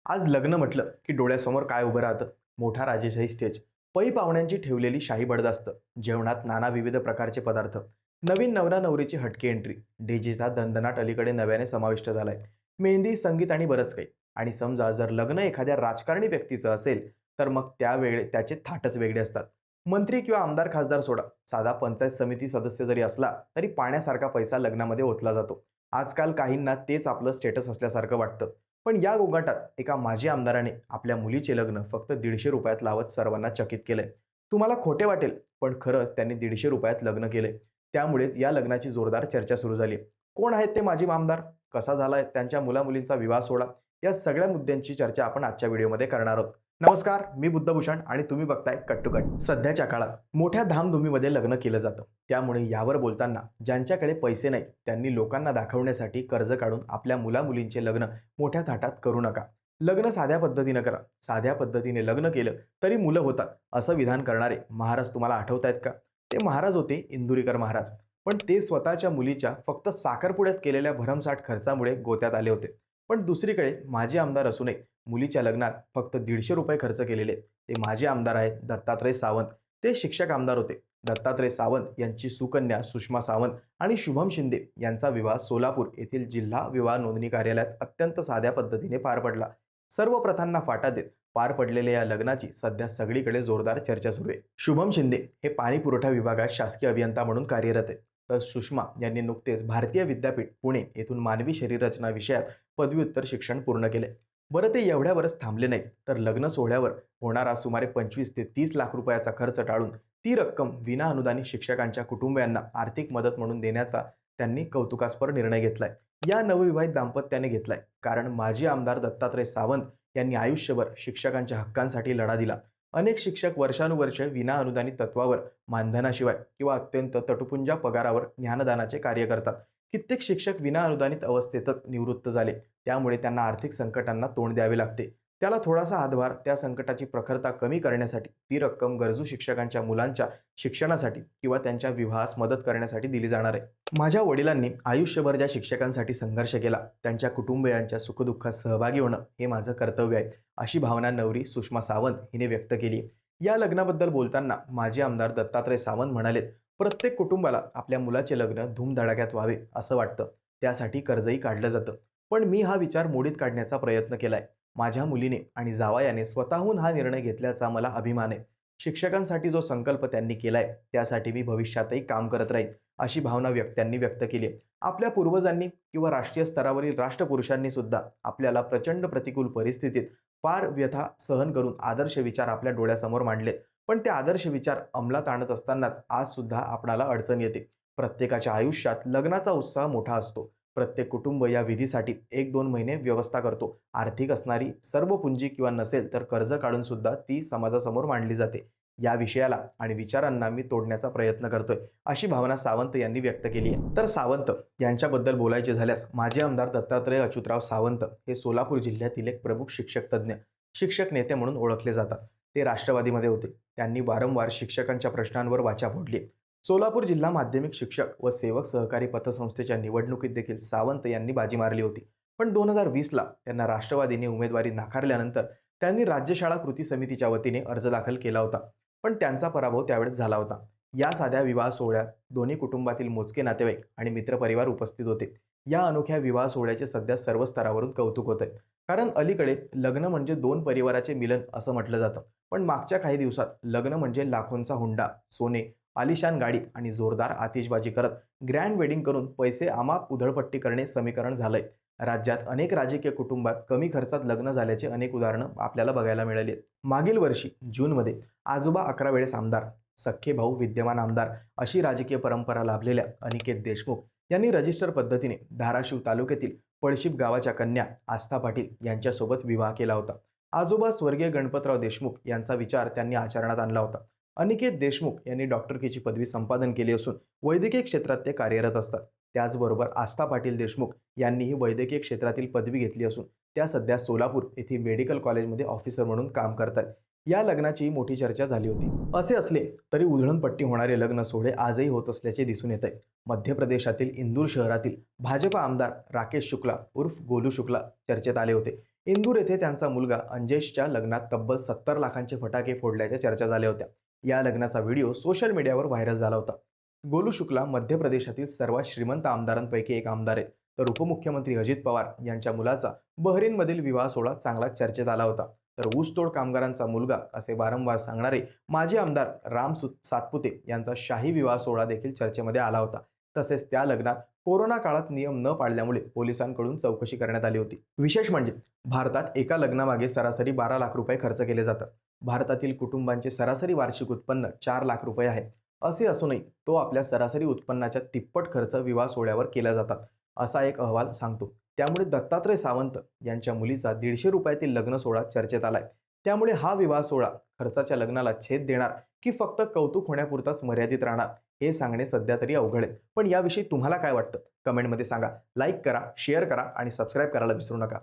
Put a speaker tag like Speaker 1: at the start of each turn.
Speaker 1: आज लग्न म्हटलं की डोळ्यासमोर काय उभं राहतं? मोठा राजेशाही स्टेज, पै पाहुण्यांची ठेवलेली शाही बडदास्त, जेवणात नाना विविध प्रकारचे पदार्थ, नवीन नवरा नवरीची हटके एंट्री, डीजेचा दणदणाट अलीकडे नव्याने समाविष्ट झालाय, मेहंदी, संगीत आणि बरंच काही. आणि समजा जर लग्न एखाद्या राजकारणी व्यक्तीचं असेल, तर मग त्यावेळे त्याचे थाटच वेगळे असतात. मंत्री किंवा आमदार खासदार सोडा, साधा पंचायत समिती सदस्य जरी असला तरी पाण्यासारखा पैसा लग्नामध्ये ओतला जातो. आजकाल काहींना तेच आपलं स्टेटस असल्यासारखं वाटतं. पण या गोंगाटात एका माजी आमदाराने आपल्या मुलीचे लग्न फक्त ₹150 लावत सर्वांना चकित केलंय. तुम्हाला खोटे वाटेल, पण खरंच त्यांनी ₹150 लग्न केलंय. त्यामुळेच या लग्नाची जोरदार चर्चा सुरू झाली. कोण आहेत ते माजी आमदार? कसा झालाय त्यांच्या मुलामुलींचा विवाह सोहळा? या सगळ्या मुद्द्यांची चर्चा आपण आजच्या व्हिडिओमध्ये करणार आहोत. नमस्कार, मी बुद्धभूषण आणि तुम्ही बघताय कट टू कट. सध्याच्या काळात मोठ्या धामधुमीमध्ये लग्न केलं जातं. त्यामुळे यावर बोलताना ज्यांच्याकडे पैसे नाही त्यांनी लोकांना दाखवण्यासाठी कर्ज काढून आपल्या मुलामुलींचे लग्न मोठ्या थाटात करू नका. लग्न साध्या पद्धतीनं करा. साध्या पद्धतीने लग्न केलं तरी मुलं होतात असं विधान करणारे महाराज तुम्हाला आठवतायत का? ते महाराज होते इंदुरीकर महाराज. पण ते स्वतःच्या मुलीच्या फक्त साखरपुड्यात केलेल्या भरमसाठ खर्चामुळे गोत्यात आले होते. पण दुसरीकडे माजी आमदार असूनही मुलीच्या लग्नात फक्त ₹150 खर्च केलेले ते माजी आमदार आहेत दत्तात्रय सावंत. ते शिक्षक आमदार होते. दत्तात्रय सावंत यांची सुकन्या सुषमा सावंत आणि शुभम शिंदे यांचा विवाह सोलापूर येथील जिल्हा विवाह नोंदणी कार्यालयात अत्यंत साध्या पद्धतीने पार पडला. सर्व प्रथांना फाटा देत पार पडलेल्या या लग्नाची सध्या सगळीकडे जोरदार चर्चा सुरू आहे. शुभम शिंदे हे पाणी पुरवठा विभागात शासकीय अभियंता म्हणून कार्यरत आहेत. तर सुषमा यांनी नुकतेच भारतीय विद्यापीठ पुणे येथून मानवी शरीररचना विषयात पदव्युत्तर शिक्षण पूर्ण केले. बरं, ते एवढ्यावरच थांबले नाही, तर लग्न सोहळ्यावर होणारा सुमारे 25 ते 30 लाख रुपयाचा खर्च टाळून ती रक्कम विनाअनुदानित शिक्षकांच्या कुटुंबियांना आर्थिक मदत म्हणून देण्याचा त्यांनी कौतुकास्पद निर्णय घेतलाय. या नवविवाहित दाम्पत्याने घेतलाय कारण माजी आमदार दत्तात्रय सावंत यांनी आयुष्यभर शिक्षकांच्या हक्कांसाठी लढा दिला. अनेक शिक्षक वर्षानुवर्षे विनाअनुदानित तत्वावर मानधनाशिवाय किंवा अत्यंत तटुपुंजा पगारावर ज्ञानदानाचे कार्य करतात. कित्येक शिक्षक विनाअनुदानित अवस्थेतच निवृत्त झाले. त्यामुळे त्यांना आर्थिक संकटांना तोंड द्यावे लागते. त्याला थोडासा हातभार त्या संकटाची प्रखरता कमी करण्यासाठी ती रक्कम गरजू शिक्षकांच्या मुलांच्या शिक्षणासाठी किंवा त्यांच्या विवाहास मदत करण्यासाठी दिली जाणार आहे. माझ्या वडिलांनी आयुष्यभर ज्या शिक्षकांसाठी संघर्ष केला त्यांच्या कुटुंबियांच्या सुखदुःखात सहभागी होणं हे माझं कर्तव्य आहे, अशी भावना नवरी सुषमा सावंत हिने व्यक्त केली. या लग्नाबद्दल बोलताना माजी आमदार दत्तात्रय सावंत म्हणालेत, प्रत्येक कुटुंबाला आपल्या मुलाचे लग्न धूमधडाक्यात व्हावे असं वाटतं. त्यासाठी कर्जही काढलं जातं. पण मी हा विचार मोडीत काढण्याचा प्रयत्न केलाय. माझ्या मुलीने आणि जावयाने स्वतःहून हा निर्णय घेतल्याचा मला अभिमान आहे. शिक्षकांसाठी जो संकल्प त्यांनी केलाय त्यासाठी मी भविष्यातही काम करत राहीन, अशी भावना त्यांनी व्यक्त केली आहे. आपल्या पूर्वजांनी किंवा राष्ट्रीय स्तरावरील राष्ट्रपुरुषांनी सुद्धा आपल्याला प्रचंड प्रतिकूल परिस्थितीत फार व्यथा सहन करून आदर्श विचार आपल्या डोळ्यासमोर मांडले. पण ते आदर्श विचार अंमलात आणत असतानाच आज सुद्धा आपणाला अडचण येते. प्रत्येकाच्या आयुष्यात लग्नाचा उत्साह मोठा असतो. प्रत्येक कुटुंब या विधीसाठी 1-2 महिने व्यवस्था करतो. आर्थिक असणारी सर्व पुंजी किंवा नसेल तर कर्ज काढून सुद्धा ती समाजासमोर मांडली जाते. या विषयाला आणि विचारांना मी तोडण्याचा प्रयत्न करतोय, अशी भावना सावंत यांनी व्यक्त केली आहे. तर सावंत यांच्याबद्दल बोलायचे झाल्यास माजी आमदार दत्तात्रय अच्युतराव सावंत हे सोलापूर जिल्ह्यातील एक प्रमुख शिक्षक तज्ज्ञ, शिक्षक नेते म्हणून ओळखले जातात. ते राष्ट्रवादीमध्ये होते. त्यांनी वारंवार शिक्षकांच्या प्रश्नांवर वाचा फोडली. सोलापूर जिल्हा माध्यमिक शिक्षक व सेवक सहकारी पतसंस्थेच्या निवडणुकीत देखील सावंत यांनी बाजी मारली होती. पण 2020ला त्यांना राष्ट्रवादीने उमेदवारी नाकारल्यानंतर त्यांनी राज्यशाळा कृती समितीच्या वतीने अर्ज दाखल केला होता. पण त्यांचा पराभव त्यावेळेस झाला होता. या साध्या विवाह सोहळ्यात दोन्ही कुटुंबातील मोजके नातेवाईक आणि मित्रपरिवार उपस्थित होते. या अनोख्या विवाह सोहळ्याचे सध्या सर्व स्तरावरून कौतुक होत आहे. कारण अलीकडे लग्न म्हणजे दोन परिवाराचे मिलन असं म्हटलं जातं. पण मागच्या काही दिवसात लग्न म्हणजे लाखोंचा हुंडा, सोने, आलिशान गाडी आणि जोरदार आतिषबाजी करत ग्रँड वेडिंग करून पैसे अमाप उधळपट्टी करणे समीकरण झालंय. राज्यात अनेक राजकीय कुटुंबात कमी खर्चात लग्न झाल्याचे अनेक उदाहरणं आपल्याला बघायला मिळाली आहेत. मागील वर्षी जूनमध्ये आजोबा 11 वेळेस आमदार, सख्खे भाऊ विद्यमान आमदार अशी राजकीय परंपरा लाभलेल्या अनिकेत देशमुख यांनी रजिस्टर पद्धतीने धाराशिव तालुक्यातील पळशीप गावाच्या कन्या आस्था पाटील यांच्यासोबत विवाह केला होता. आजोबा स्वर्गीय गणपतराव देशमुख यांचा विचार त्यांनी आचरणात आणला होता. अनिकेत देशमुख यांनी डॉक्टरकीची पदवी संपादन केली असून वैद्यकीय क्षेत्रात ते कार्यरत असतात. त्याचबरोबर आस्था पाटील देशमुख यांनीही वैद्यकीय क्षेत्रातील पदवी घेतली असून त्या सध्या सोलापूर येथील मेडिकल कॉलेजमध्ये ऑफिसर म्हणून काम करतात. या लग्नाची मोठी चर्चा झाली होती. असे असले तरी उधळणपट्टी होणारे लग्न सोहळे आजही होत असल्याचे दिसून येत आहे. मध्य प्रदेशातील इंदूर शहरातील भाजपा आमदार राकेश शुक्ला उर्फ गोलू शुक्ला चर्चेत आले होते. इंदूर येथे त्यांचा मुलगा अंजेशच्या लग्नात तब्बल 70 लाखांचे फटाके फोडल्याच्या चर्चा झाल्या होत्या. या लग्नाचा व्हिडिओ सोशल मीडियावर व्हायरल झाला होता. गोलू शुक्ला मध्य प्रदेशातील सर्वात श्रीमंत आमदारांपैकी एक आमदार आहेत. तर उपमुख्यमंत्री अजित पवार यांच्या मुलाचा बहरीनमधील विवाह सोहळा चांगलाच चर्चेत आला होता. तर ऊसतोड कामगारांचा मुलगा असे वारंवार सांगणारे माजी आमदार सातपुते यांचा शाही विवाह सोहळा देखील चर्चेमध्ये आला होता. तसेच त्या लग्नात कोरोना काळात नियम न पाळल्यामुळे पोलिसांकडून चौकशी करण्यात आली होती. विशेष म्हणजे भारतात एका लग्नामागे सरासरी 12 लाख रुपये खर्च केले जातात. भारतातील कुटुंबांचे सरासरी वार्षिक उत्पन्न 4 लाख रुपये आहे. असे असूनही तो आपल्या सरासरी उत्पन्नाच्या तिप्पट खर्च विवाह सोहळ्यावर केला जातात, असा एक अहवाल सांगतो. त्यामुळे दत्तात्रय सावंत यांच्या मुलीचा 150 रुपयातील लग्न सोहळा चर्चेत आलाय. त्यामुळे हा विवाह सोहळा खर्चाच्या लग्नाला छेद देणार की फक्त कौतुक होण्यापुरताच मर्यादित राहणार हे सांगणे सध्या तरी अवघड आहे. पण याविषयी तुम्हाला काय वाटतं? कमेंटमध्ये सांगा. लाईक करा, शेअर करा आणि सबस्क्राईब करायला विसरू नका.